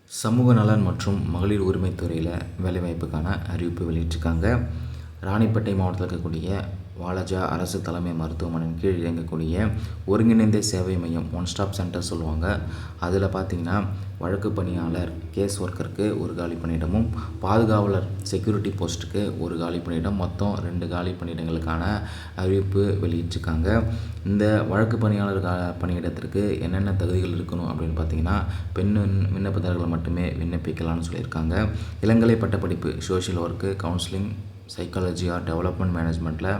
சமூக நலன் மற்றும் மகளிர் உரிமைத் துறையில் வேலைவாய்ப்புக்கான அறிவிப்பு வெளியிட்டிருக்காங்க. ராணிப்பேட்டை மாவட்டத்தில் இருக்கக்கூடிய வாலாஜா அரசு தலைமை மருத்துவமனையின் கீழ் இயங்கக்கூடிய ஒருங்கிணைந்த சேவை மையம், ஒன் ஸ்டாப் சென்டர் சொல்லுவாங்க. அதில் பார்த்திங்கன்னா வழக்கு பணியாளர் கேஸ் ஒர்க்கருக்கு ஒரு காலி பணியிடமும், பாதுகாவலர் செக்யூரிட்டி போஸ்ட்டுக்கு ஒரு காலி பணியிடம், மொத்தம் 2 காலி பணியிடங்களுக்கான அறிவிப்பு வெளியிட்டிருக்காங்க. இந்த வழக்கு பணியாளர் பணியிடத்திற்கு என்னென்ன தகுதிகள் இருக்கணும் அப்படின்னு பார்த்திங்கன்னா, பெண் விண்ணப்பதாரர்கள் மட்டுமே விண்ணப்பிக்கலாம்னு சொல்லியிருக்காங்க. இளங்கலை பட்டப்படிப்பு social work, counselling, psychology or development மேனேஜ்மெண்ட்டில்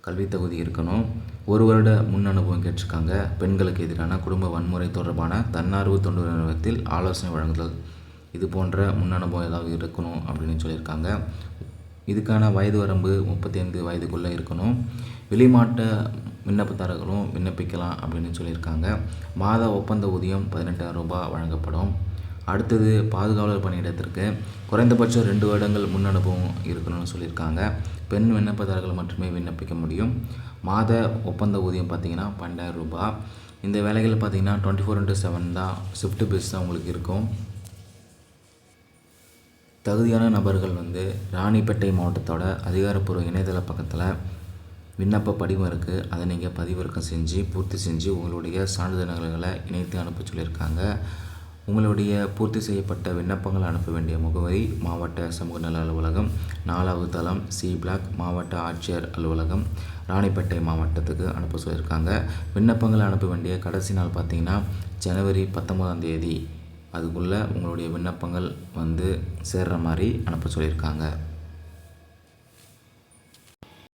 கல்வித் தகுதி இருக்கணும். 1 வருட முன் அனுபவம் கேட்டிருக்காங்க. பெண்களுக்கு எதிரான குடும்ப வன்முறை தொடர்பான தன்னார்வ தொண்டு நிறுவனத்தில் ஆலோசனை வழங்குதல், இது போன்ற முன் அனுபவம் ஏதாவது இருக்கணும் அப்படின்னு சொல்லியிருக்காங்க. இதுக்கான வயது வரம்பு 35 வயதுக்குள்ளே இருக்கணும். வெளிமாட்ட விண்ணப்பதாரர்களும் விண்ணப்பிக்கலாம் அப்படின்னு சொல்லியிருக்காங்க. மாத ஒப்பந்த ஊதியம் 18,000 ரூபாய் வழங்கப்படும். அடுத்தது பாதுகாவலர் பணியிடத்திற்கு குறைந்தபட்சம் 2 வருடங்கள் முன் அனுபவம் இருக்கணும்னு சொல்லியிருக்காங்க. பெண் விண்ணப்பதாரர்கள் மட்டுமே விண்ணப்பிக்க முடியும். மாத ஒப்பந்த ஊதியம் பார்த்திங்கன்னா 12,000 ரூபாய். இந்த வேலைகள் பார்த்திங்கன்னா 24/7 தான், ஷிஃப்ட் பேஸ் தான் உங்களுக்கு இருக்கும். தகுதியான நபர்கள் ராணிப்பேட்டை மாவட்டத்தோட அதிகாரப்பூர்வ இணையதள பக்கத்தில் விண்ணப்ப படிவம் இருக்குது. அதை நீங்கள் பதிவிறக்கம் செஞ்சு பூர்த்தி செஞ்சு உங்களுடைய சான்றிதழ்களை இணைத்து அனுப்ப சொல்லியிருக்காங்க. உங்களுடைய பூர்த்தி செய்யப்பட்ட விண்ணப்பங்களை அனுப்ப வேண்டிய முகவரி மாவட்ட சமூக நல அலுவலகம், 4வது தளம், சி பிளாக், மாவட்ட ஆட்சியர் அலுவலகம், ராணிப்பேட்டை மாவட்டத்துக்கு அனுப்ப சொல்லியிருக்காங்க. விண்ணப்பங்களை அனுப்ப வேண்டிய கடைசி நாள் பார்த்திங்கன்னா ஜனவரி 19ஆம் தேதி. அதுக்குள்ளே உங்களுடைய விண்ணப்பங்கள் சேர்கிற மாதிரி அனுப்ப சொல்லியிருக்காங்க.